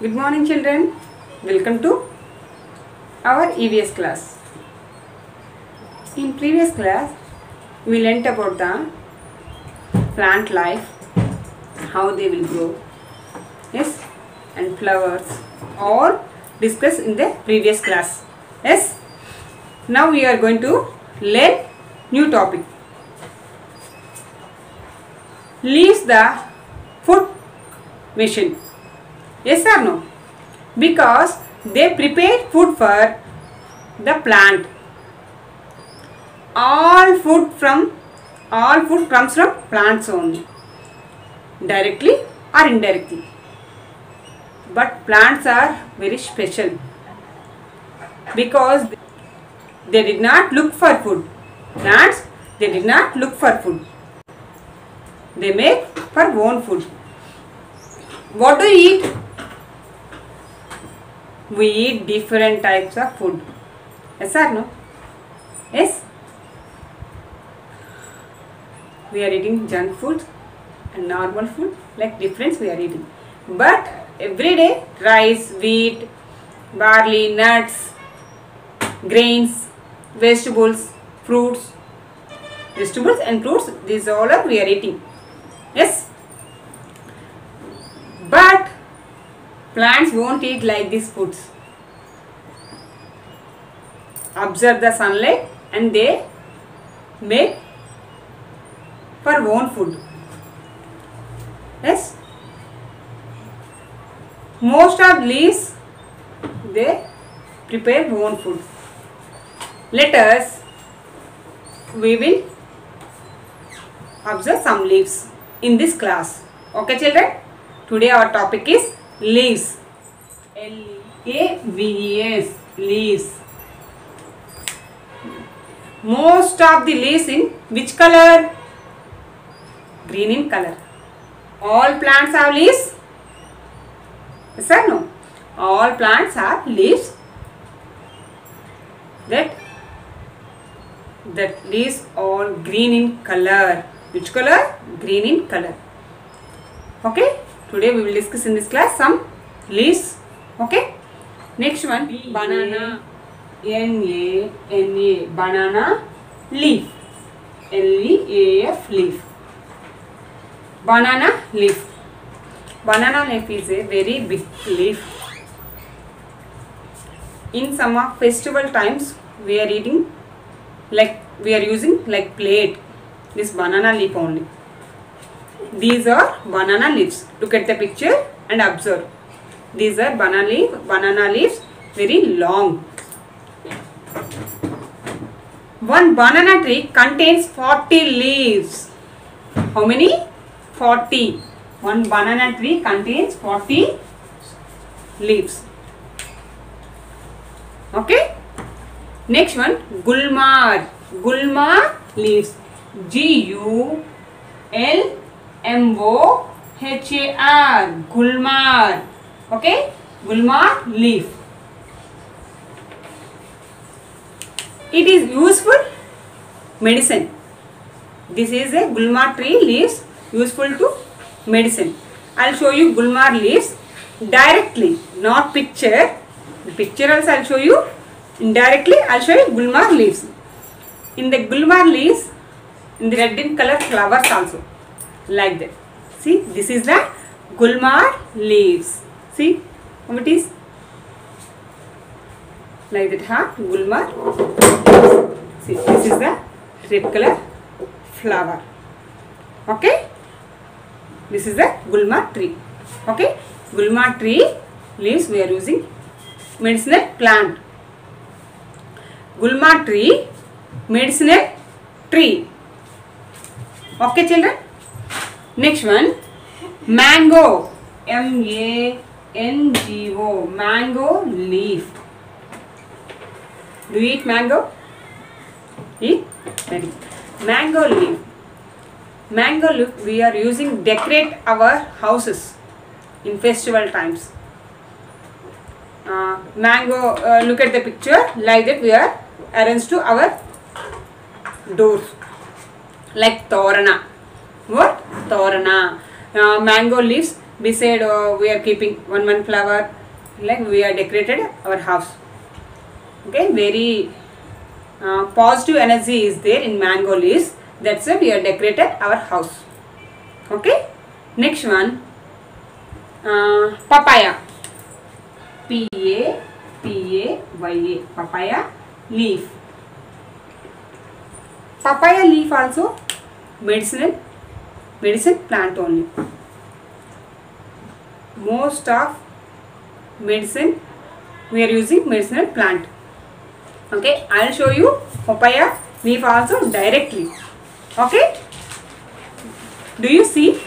Good morning children, welcome to our EVS class. In previous class, we learnt about the plant life, how they will grow, yes, and flowers, all discussed in the previous class, yes. Now we are going to learn new topic. Leaves the food machine. Yes or no? Because they prepare food for the plant. All food comes from plants only, directly or indirectly. But plants are very special because they did not look for food. Plants, they did not look for food. They make for own food. What do you eat? We eat different types of food. Yes or no? Yes. We are eating junk food and normal food, like difference we are eating. But every day rice, wheat, barley, nuts, grains, vegetables, fruits, and fruits, these all are we are eating. Yes. But plants won't eat like these foods. Observe the sunlight and they make for own food. Yes. Most of leaves they prepare own food. We will observe some leaves in this class. Okay children? Today our topic is leaves. L-E-A-V-E-S, leaves. Most of the leaves in which color? Green in color. All plants have leaves? Yes or no? All plants have leaves. That leaves all green in color. Which color? Green in color. Okay? Today we will discuss in this class some leaves. Okay? Next one, banana. N-A-N-A, banana leaf. L-E-A-F, leaf. Banana leaf. Banana leaf is a very big leaf. In some of festival times, we are eating like we are using like plate. This banana leaf only. These are banana leaves. Look at the picture and observe. These are banana leaves, very long. One banana tree contains 40 leaves. How many? 40. One banana tree contains 40 leaves. Okay? Next one, gulmar. Gulmar leaves. G-U-L-M-O-H-A-R. Gulmar. Okay? Gulmar leaf. It is useful medicine. This is a gulmar tree leaves useful to medicine. I will show you gulmar leaves directly, not picture. The picture also I will show you. Indirectly I will show you gulmar leaves. In the gulmar leaves, in the red in color flowers also. Like that. See, this is the gulmar leaves. See how it is? Like that, huh? Gulmar. See, this is the red color flower. Okay? This is the gulmar tree. Okay? Gulmar tree leaves we are using medicinal plant. Gulmar tree, medicinal tree. Okay children? Next one, mango. M-A-N-G-O, mango leaf. Do you eat mango? Eat? Very good. Mango leaf. Mango leaf we are using decorate our houses in festival times. Mango, look at the picture. Like that we are arranged to our doors. Like torana. What? Torana. Mango leaves beside we are keeping one flower, like we are decorated our house. Okay, very positive energy is there in mango leaves. That's why we are decorated our house. Okay, next one, papaya. P-A-P-A-Y-A, papaya leaf. Papaya leaf also medicine plant only. Most of medicine we are using medicinal plant. Okay, I will show you papaya leaf also directly. Okay, do you see?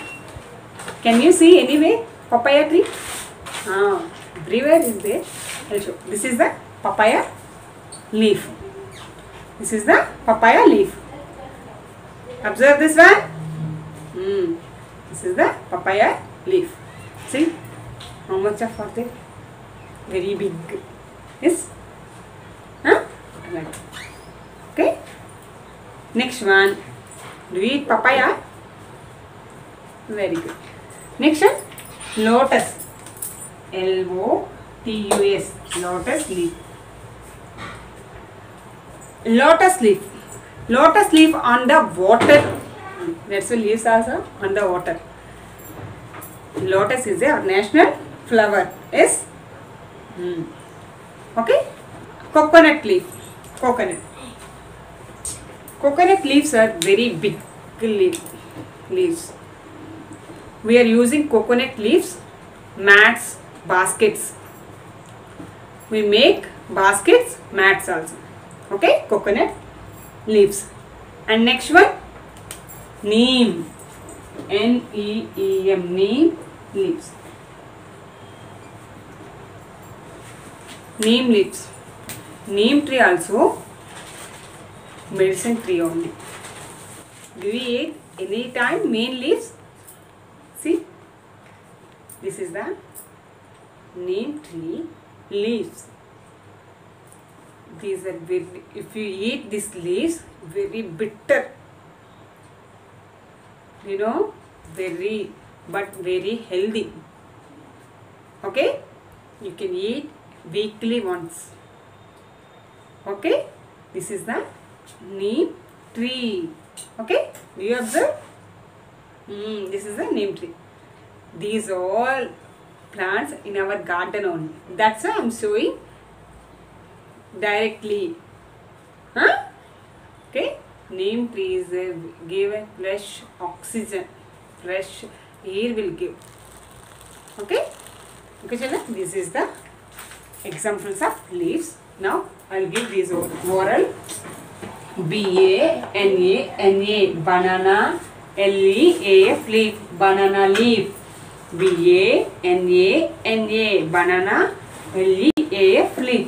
Can you see anyway papaya tree? Everywhere is there. I'll show. This is the papaya leaf. This is the papaya leaf. Observe this one. This is the papaya leaf. See how much of are there? Very big. Yes. Okay. Next one. Do you eat papaya? Very good. Next one, lotus. L-O-T-U-S. Lotus leaf. Lotus leaf. Lotus leaf on the water. That's why leaves also on the water. Lotus is our national flower. Yes. Okay. Coconut leaf. Coconut leaves are very big leaves. We are using coconut leaves, mats, baskets. We make baskets, mats also. Okay, coconut leaves. And next one, neem. N-E-E-M, neem leaves. Neem leaves. Neem tree also medicine tree only. Do we eat any time main leaves? See, this is the neem tree leaves. These are very, if you eat these leaves, very bitter. You know, very healthy. Okay, you can eat weekly once. Okay, this is the neem tree. Okay, do you observe? This is the neem tree. These all plants in our garden only. That's why I am showing directly. Okay, neem trees give a fresh oxygen, fresh air will give. Okay, children, this is the examples of leaves. Now I will give these oral. B-A-N-A, banana. L-E-A-F, leaf, banana leaf. B-A-N-A, banana. L-E-A-F, leaf.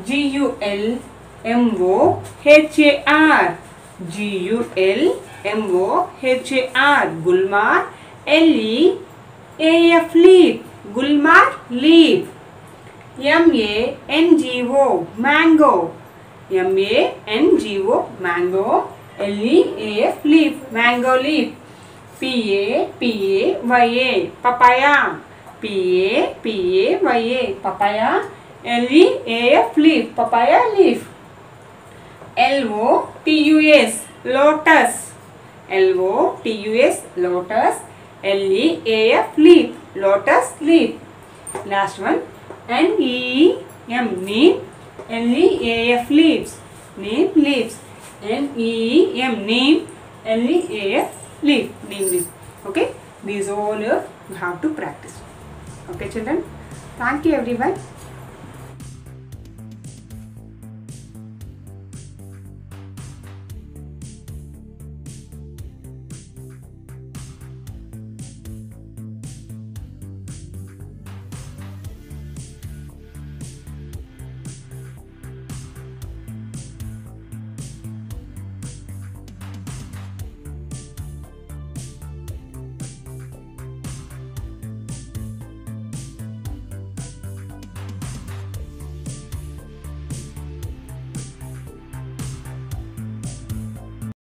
G-U-L-M-O-H-A-R, G-U-L-M-O-H-A-R, gulmar. L-E-A-F, leaf, gulmar leaf. M-A-N-G-O, mango. M-A-N-G-O, mango. L-E-A-F, leaf, mango leaf. P-A-P-A-Y-A, papaya. P-A-P-A-Y-A, papaya. L-E-A-F, leaf, papaya leaf. L-O-T-U-S, lotus. L-O-T-U-S, lotus. L-E-A-F, leaf, lotus leaf. Last one, N-E-M, neem. L-E-A-F, leaves, neem leaves. N-E-M, neem. L-E-A-F, leaf, neem leaf. Okay, these all you have to practice. Okay children, thank you everyone.